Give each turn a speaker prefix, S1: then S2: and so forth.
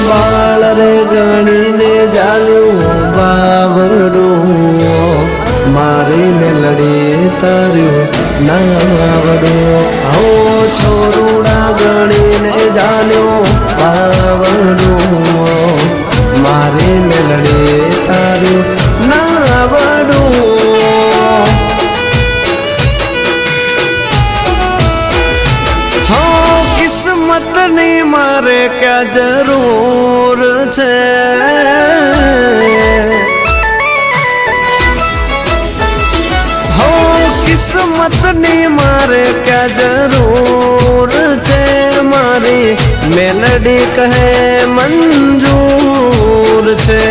S1: बाल रे गणी ने जालू बावड़ू मारी मेलडी तारू नावड़ू हो छोरूड़ा गणी ने जालू बावड़ू मारी मेलडी तारू नावड़ू हो किस्मत ने मारे क्या जरूर छे हो किस्मत ने मारे क्या जरूर छे मारी मेलडी कहे मंजूर छे।